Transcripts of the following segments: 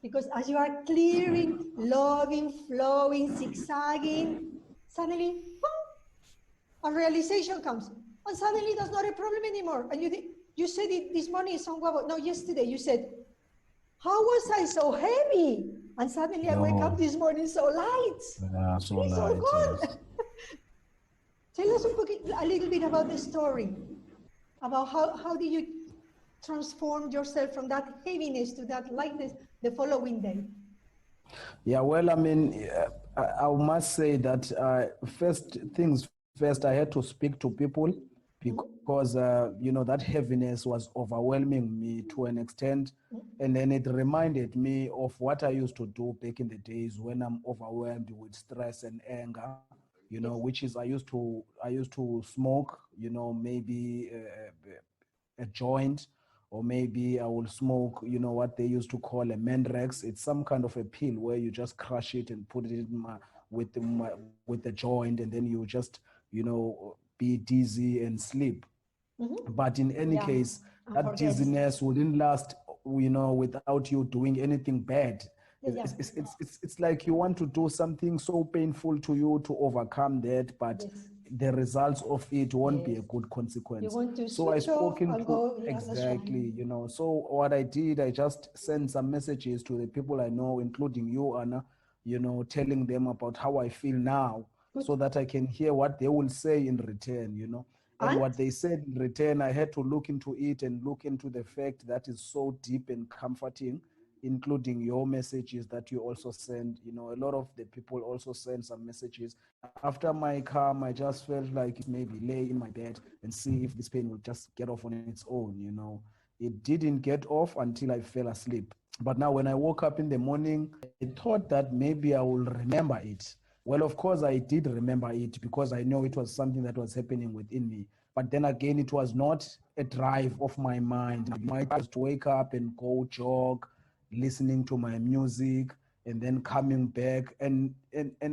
Because as you are clearing, loving, flowing, zigzagging, suddenly, boom, a realization comes. And suddenly that's not a problem anymore. And you said it this morning, no, yesterday, you said, how was I so heavy? And suddenly I wake up this morning so light. Yeah, so it's light, all gone. yes. Tell us a little bit about the story, about how did you transform yourself from that heaviness to that lightness the following day? Yeah, well, I mean, I must say that first things first, I had to speak to people because, that heaviness was overwhelming me to an extent. And then it reminded me of what I used to do back in the days when I'm overwhelmed with stress and anger, which is I used to smoke, maybe a joint, or maybe I will smoke, what they used to call a Mandrex. It's some kind of a pill where you just crush it and put it in with the joint, and then you just, be dizzy and sleep. But in any case, that dizziness wouldn't last, without you doing anything bad. It's like you want to do something so painful to you to overcome that, but the results of it won't be a good consequence. You want to So I spoke exactly, right. So what I did, I just sent some messages to the people I know, including you, Anna, telling them about how I feel now, so that I can hear what they will say in return. And what they said in return, I had to look into it and look into the fact that is so deep and comforting, including your messages that you also send. A lot of the people also send some messages. After my calm, I just felt like maybe lay in my bed and see if this pain will just get off on its own. It didn't get off until I fell asleep. But now when I woke up in the morning, I thought that maybe I will remember it. Well, of course, I did remember it because I know it was something that was happening within me. But then again, it was not a drive of my mind. My drive was to wake up and go jog, listening to my music, and then coming back and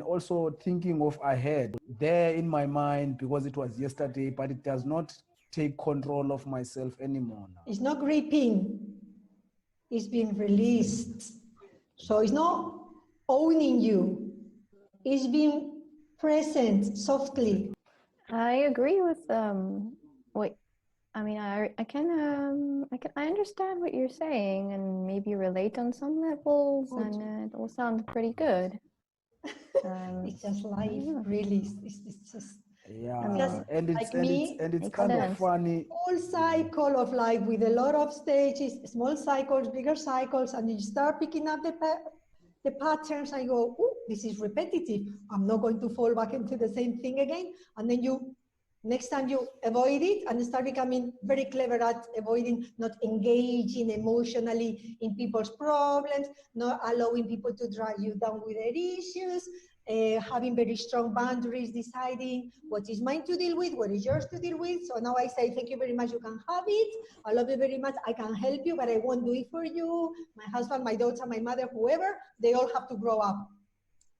also thinking of ahead there in my mind, because it was yesterday, but it does not take control of myself anymore now. It's not gripping. It's being released. So it's not owning you. It's being present softly. I agree with what I mean. I understand what you're saying and maybe relate on some levels, and it all sounds pretty good. It's just life, really. It's just and it's kind of funny. Whole cycle of life with a lot of stages, small cycles, bigger cycles, and you start picking up the patterns. I go, oh, this is repetitive. I'm not going to fall back into the same thing again. And then next time you avoid it and start becoming very clever at avoiding, not engaging emotionally in people's problems, not allowing people to drag you down with their issues, having very strong boundaries, deciding what is mine to deal with, what is yours to deal with. So now I say, thank you very much, you can have it. I love you very much, I can help you, but I won't do it for you. My husband, my daughter, my mother, whoever, they all have to grow up.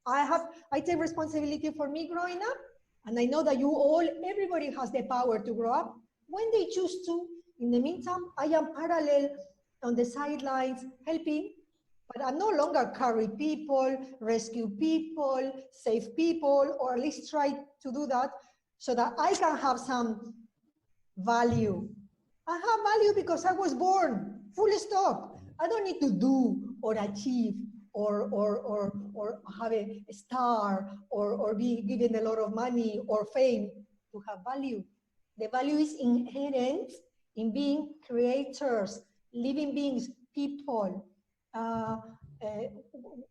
I take responsibility for me growing up, and I know that everybody has the power to grow up when they choose to. In the meantime, I am parallel on the sidelines, helping, but I'm no longer carry people, rescue people, save people, or at least try to do that so that I can have some value. I have value because I was born, full stop. I don't need to do or achieve or have a star or be given a lot of money or fame to have value. The value is inherent in being creators, living beings, people,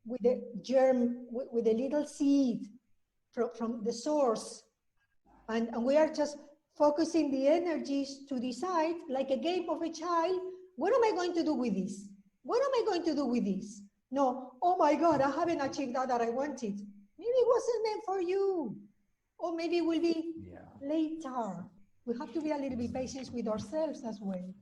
with a germ, with a little seed from the source. And we are just focusing the energies to decide, like a game of a child, what am I going to do with this? What am I going to do with this? No, oh my God, I haven't achieved that I wanted. Maybe it wasn't meant for you. Or maybe it will be later. We have to be a little bit patient with ourselves as well.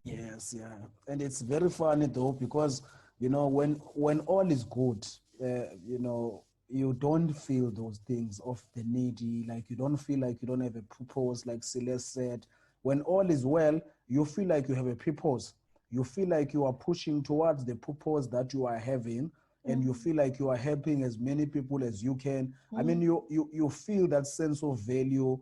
Yes, yeah. And it's very funny though, because, when all is good, you don't feel those things of the needy, like you don't feel like you don't have a purpose, like Celeste said. When all is well, you feel like you have a purpose. you feel like you are pushing towards the purpose that you are having, and you feel like you are helping as many people as you can. I mean, you feel that sense of value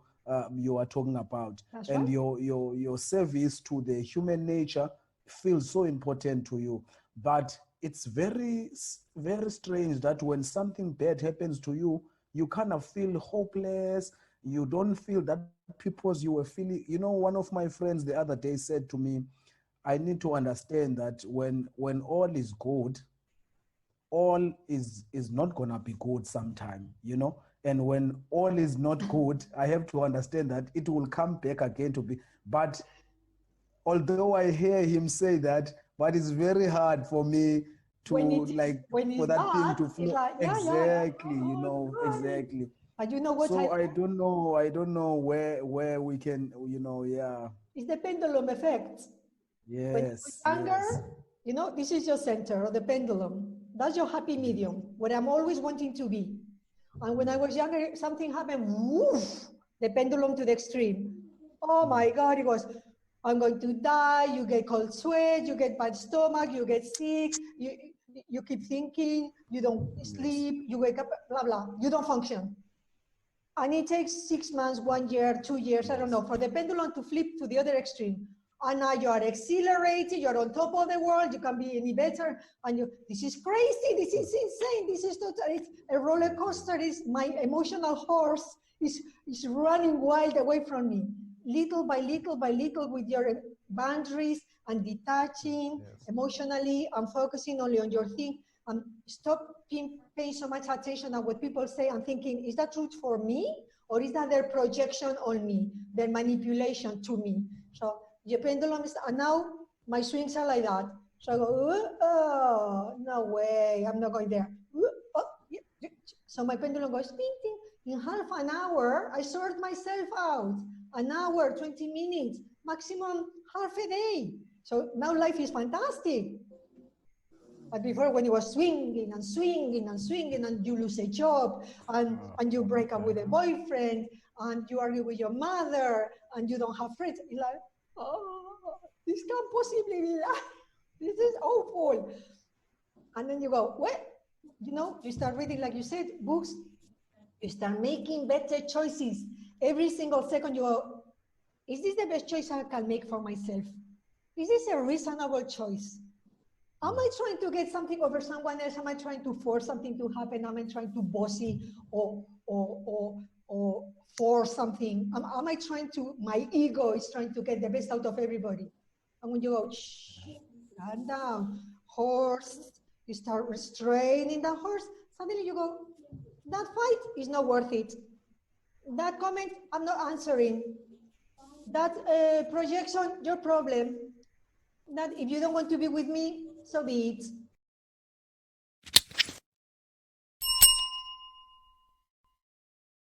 you are talking about. That's And right. your service to the human nature feels so important to you. But it's very, very strange that when something bad happens to you, you kind of feel hopeless. You don't feel that purpose you were feeling. You know, one of my friends the other day said to me, I need to understand that when all is good, all is not gonna be good sometime, you know. And when all is not good, I have to understand that it will come back again to be. But although I hear him say that, but it's very hard for me to like When for it's that thing bad, to it's flow. like, yeah, yeah, yeah. Exactly, you Oh, know, God. exactly. And you know what So I don't know where we can, you know, yeah. it's the pendulum effect. When you Yes, were yes. younger, you know, this is your center or the pendulum. That's your happy medium, where I'm always wanting to be. And when I was younger, something happened, woof, the pendulum to the extreme. Oh my God, it was, I'm going to die, you get cold sweat, you get bad stomach, you get sick, you keep thinking, you don't Yes. sleep, you wake up, blah, blah, you don't function. And it takes 6 months, 1 year, 2 years, I don't know, Yes. for the pendulum to flip to the other extreme. And now you are accelerated, you're on top of the world, you can be any better. And this is crazy, this is insane, this is total, it's a roller coaster. Is my emotional horse is running wild away from me. Little by little with your boundaries and detaching Yes. emotionally and focusing only on your thing. And stop paying so much attention on what people say and thinking, is that truth for me? Or is that their projection on me, their manipulation to me? So the pendulum is, and now my swings are like that. So I go, oh, no way, I'm not going there. Oh, yeah, yeah. So my pendulum goes, ding, ding. In half an hour, I sort myself out. An hour, 20 minutes, maximum half a day. So now life is fantastic. But before, when you was swinging and swinging and swinging, and you lose a job, and you break up with a boyfriend, and you argue with your mother, and you don't have friends, you're like, oh, this can't possibly be life. This is awful. And then you go, well, you know, you start reading, like you said, books. You start making better choices. Every single second you go, is this the best choice I can make for myself? Is this a reasonable choice? Am I trying to get something over someone else? Am I trying to force something to happen? Am I trying to bossy or force something? Am I trying to, my ego is trying to get the best out of everybody. And when you go, shh, calm down, horse, you start restraining the horse, suddenly you go, that fight is not worth it. That comment, I'm not answering. That projection, your problem. That if you don't want to be with me, so be it.